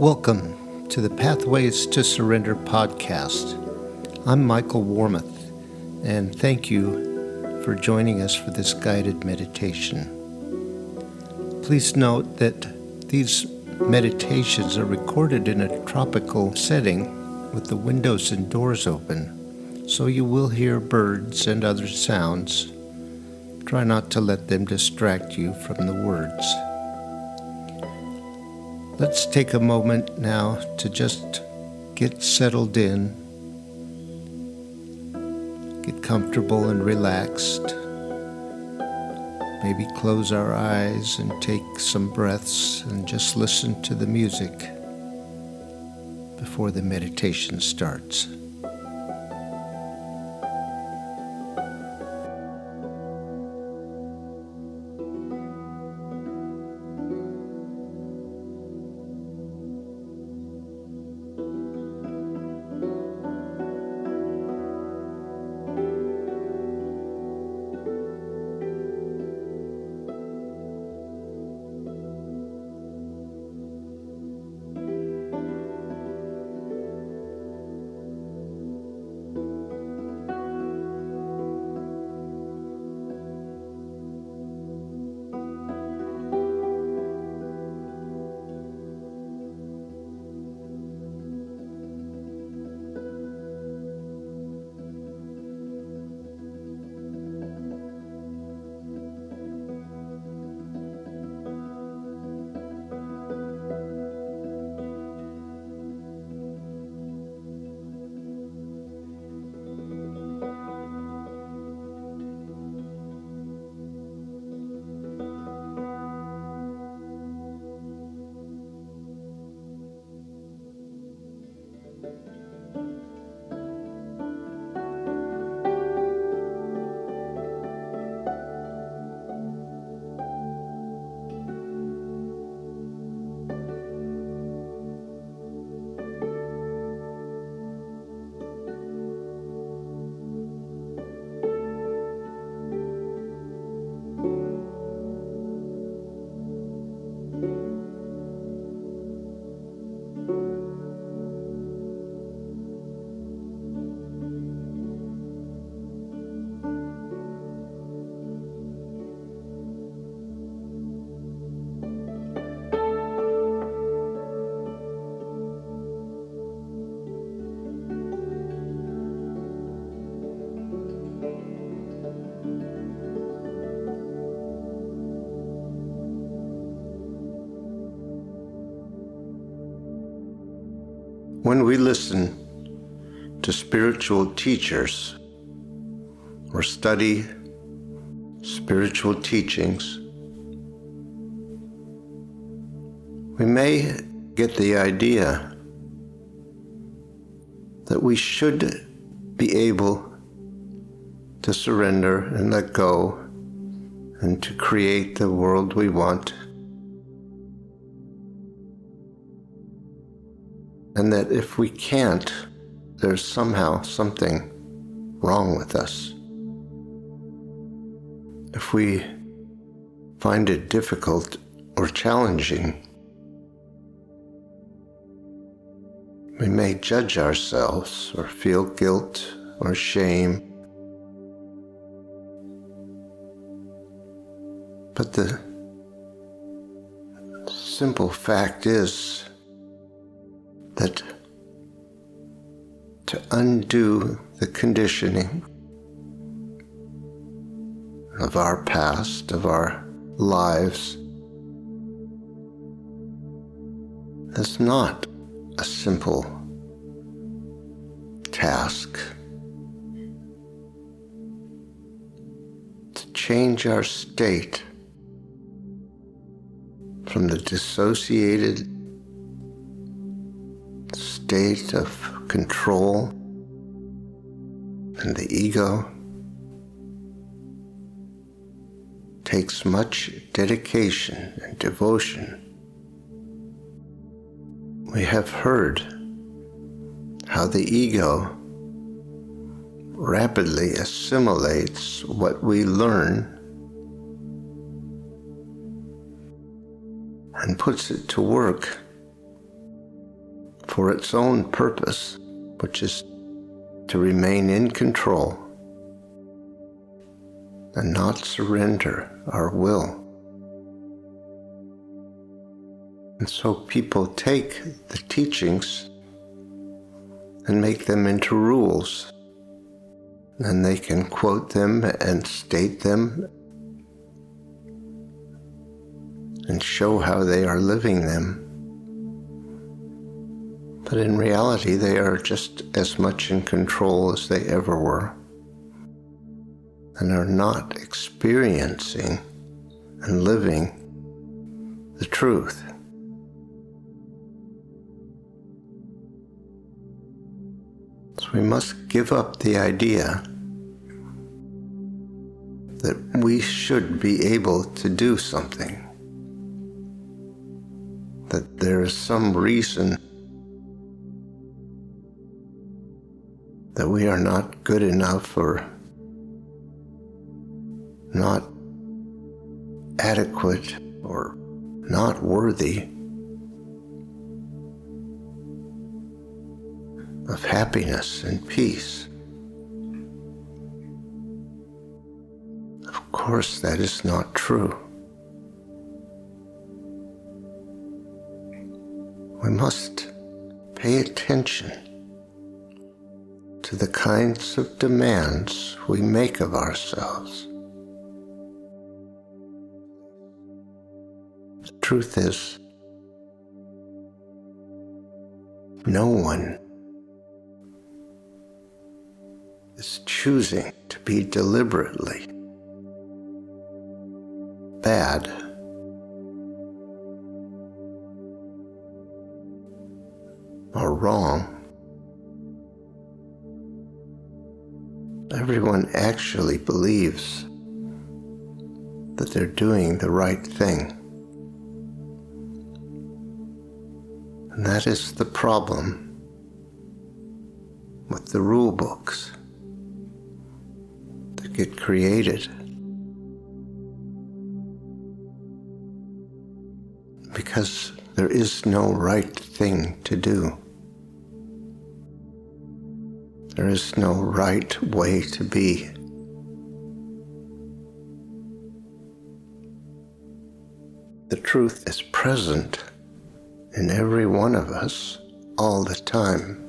Welcome to the Pathways to Surrender podcast. I'm Michael Warmoth, and thank you for joining us for this guided meditation. Please note that these meditations are recorded in a tropical setting with the windows and doors open, so you will hear birds and other sounds. Try not to let them distract you from the words. Let's take a moment now to just get settled in, get comfortable and relaxed. Maybe close our eyes and take some breaths and just listen to the music before the meditation starts. When we listen to spiritual teachers or study spiritual teachings, we may get the idea that we should be able to surrender and let go and to create the world we want. And that if we can't, there's somehow something wrong with us. If we find it difficult or challenging, we may judge ourselves or feel guilt or shame. But the simple fact is that to undo the conditioning of our past, of our lives, is not a simple task. To change our state from the dissociated state of control and the ego takes much dedication and devotion. We have heard how the ego rapidly assimilates what we learn and puts it to work for its own purpose, which is to remain in control and not surrender our will. And so people take the teachings and make them into rules, and they can quote them and state them and show how they are living them. But in reality, they are just as much in control as they ever were, and are not experiencing and living the truth. So we must give up the idea that we should be able to do something, that there is some reason that we are not good enough or not adequate or not worthy of happiness and peace. Of course, that is not true. We must pay attention to the kinds of demands we make of ourselves. The truth is, no one is choosing to be deliberately bad or wrong. Everyone actually believes that they're doing the right thing. And that is the problem with the rule books that get created. Because there is no right thing to do. There is no right way to be. The truth is present in every one of us all the time.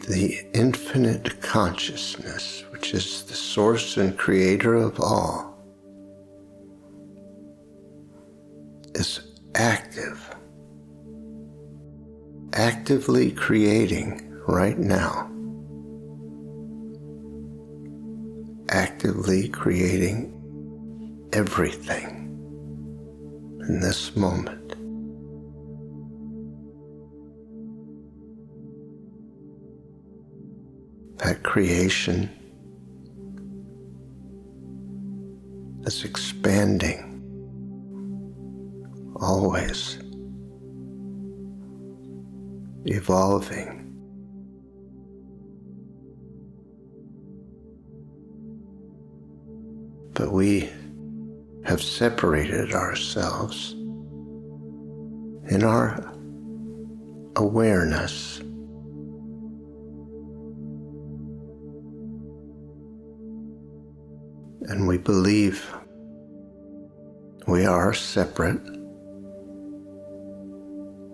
The infinite consciousness, which is the source and creator of all, is actively creating right now, actively creating everything in this moment. That creation is expanding, always evolving. But we have separated ourselves in our awareness and we believe we are separate,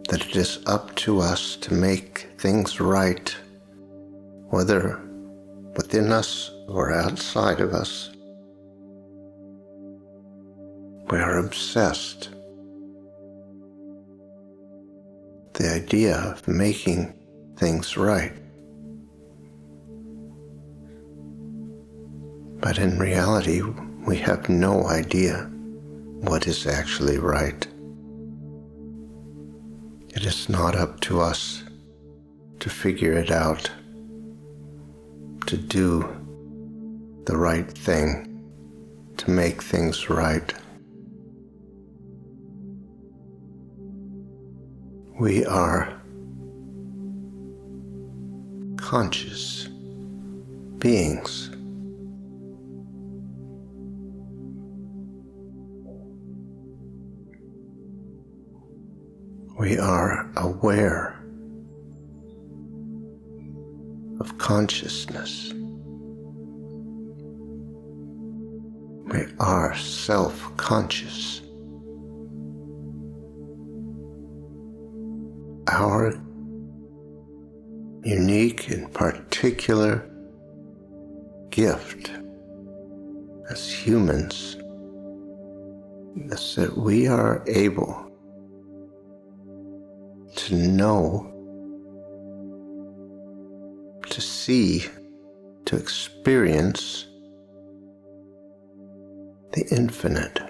that it is up to us to make things right, whether within us or outside of us. We are obsessed with the idea of making things right. But in reality, we have no idea what is actually right. It is not up to us to figure it out, to do the right thing, to make things right. We are conscious beings. We are aware of consciousness. We are self-conscious. Our unique and particular gift as humans is that we are able to know, to see, to experience the infinite.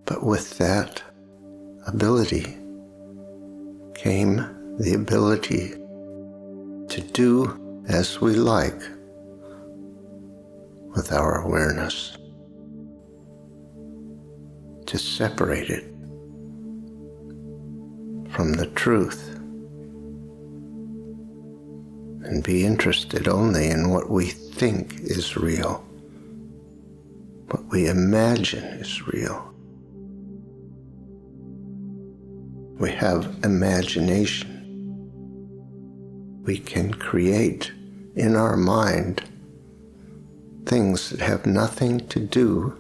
But with that ability came the ability to do as we like with our awareness, to separate it from the truth and be interested only in what we think is real, what we imagine is real. We have imagination. We can create in our mind things that have nothing to do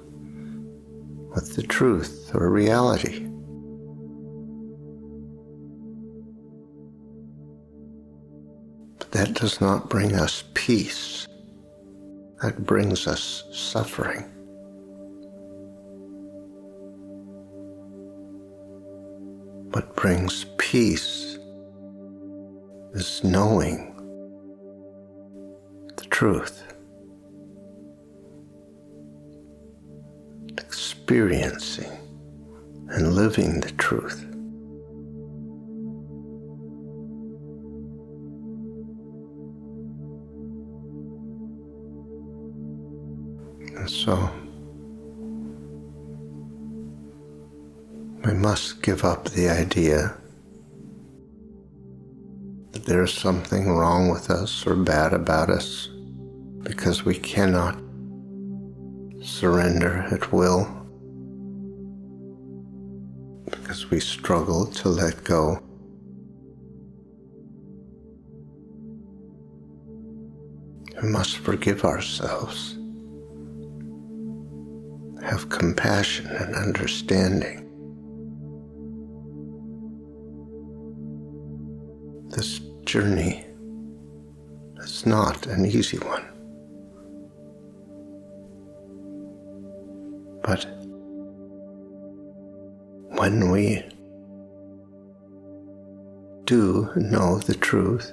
with the truth or reality. But that does not bring us peace. That brings us suffering. What brings peace is knowing the truth, experiencing and living the truth. And so we must give up the idea that there is something wrong with us or bad about us because we cannot surrender at will, because we struggle to let go. We must forgive ourselves, have compassion and understanding. This journey is not an easy one, but when we do know the truth,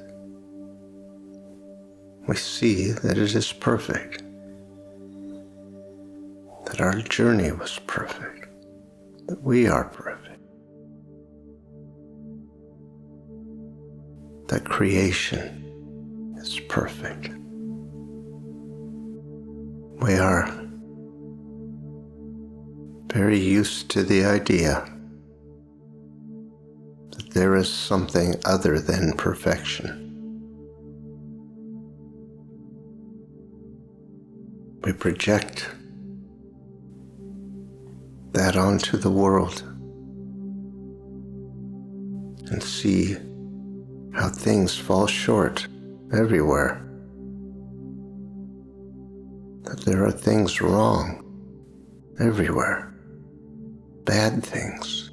we see that it is perfect, that our journey was perfect, that we are perfect. That creation is perfect. We are very used to the idea that there is something other than perfection. We project that onto the world and see how things fall short everywhere, that there are things wrong everywhere, bad things.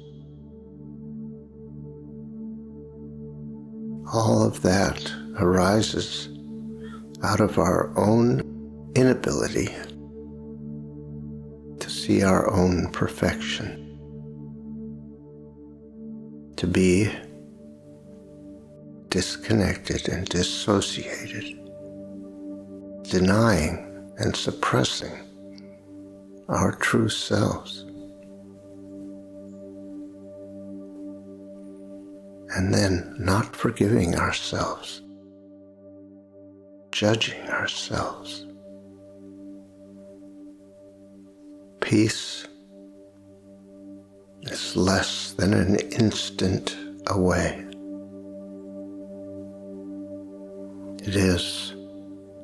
All of that arises out of our own inability to see our own perfection, to be disconnected and dissociated, denying and suppressing our true selves, and then not forgiving ourselves, judging ourselves. Peace is less than an instant away. It is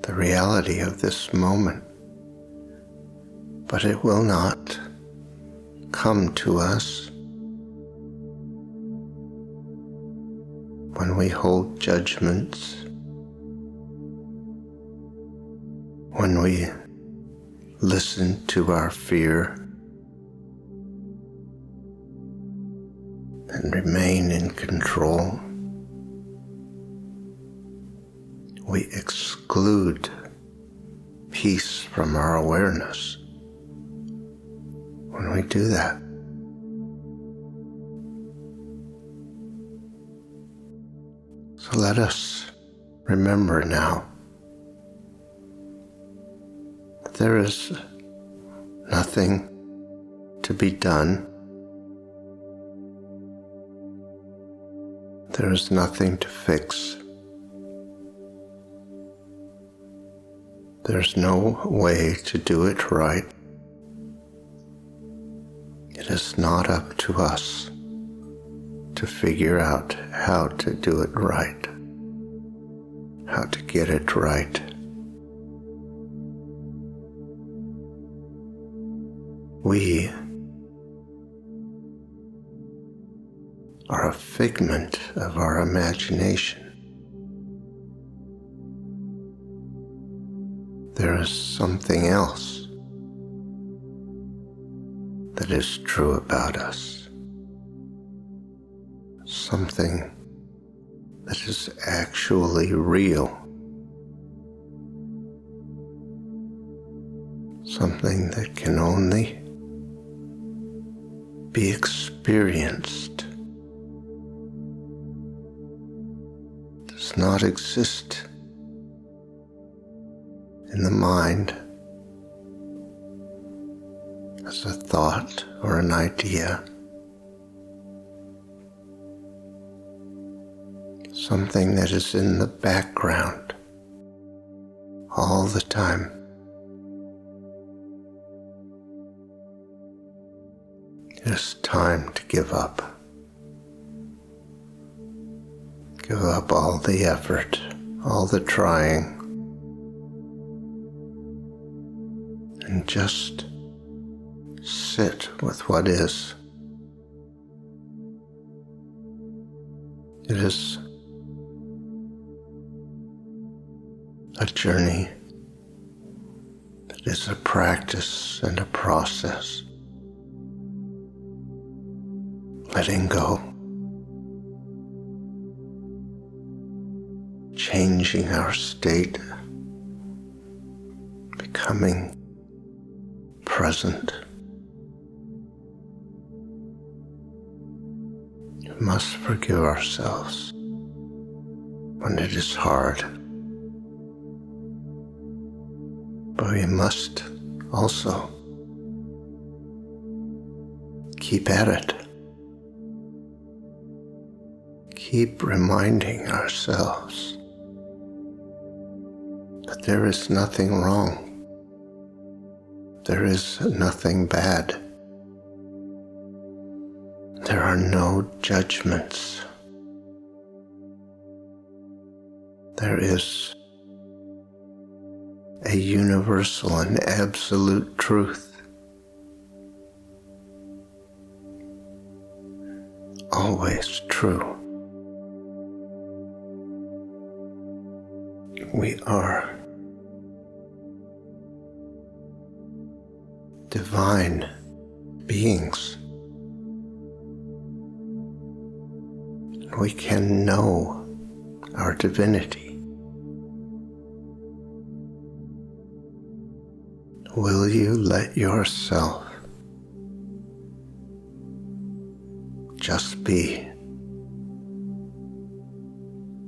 the reality of this moment, but it will not come to us when we hold judgments, when we listen to our fear and remain in control. We exclude peace from our awareness when we do that. So let us remember now that there is nothing to be done. There is nothing to fix. There's no way to do it right. It is not up to us to figure out how to do it right, how to get it right. We are a figment of our imagination. There is something else that is true about us, something that is actually real, something that can only be experienced, does not exist in the mind as a thought or an idea, something that is in the background all the time. It is time to give up. Give up all the effort, all the trying, and just sit with what is. It is a journey. It is a practice and a process. Letting go, changing our state, becoming present. We must forgive ourselves when it is hard, but we must also keep at it. Keep reminding ourselves that there is nothing wrong. There is nothing bad. There are no judgments. There is a universal and absolute truth. Always true. We are divine beings. We can know our divinity. Will you let yourself just be?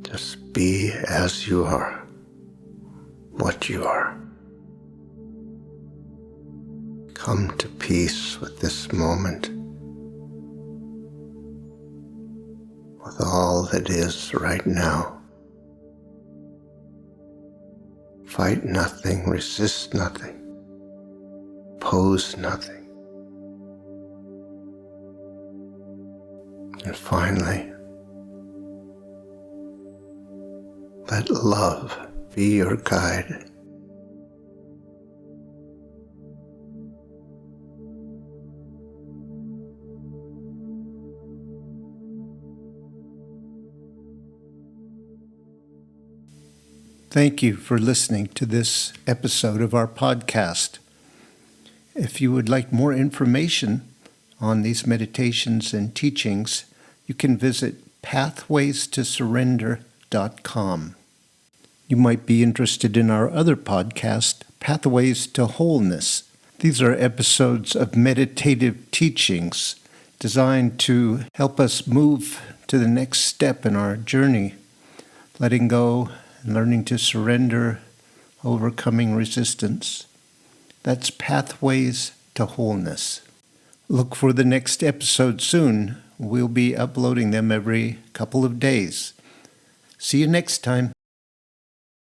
Just be as you are. What you are. Come to peace with this moment, with all that is right now. Fight nothing, resist nothing, oppose nothing. And finally, let love be your guide. Thank you for listening to this episode of our podcast. If you would like more information on these meditations and teachings, you can visit pathwaystosurrender.com. You might be interested in our other podcast, Pathways to Wholeness. These are episodes of meditative teachings designed to help us move to the next step in our journey, letting go and learning to surrender, overcoming resistance. That's Pathways to Wholeness. Look for the next episode soon. We'll be uploading them every couple of days. See you next time.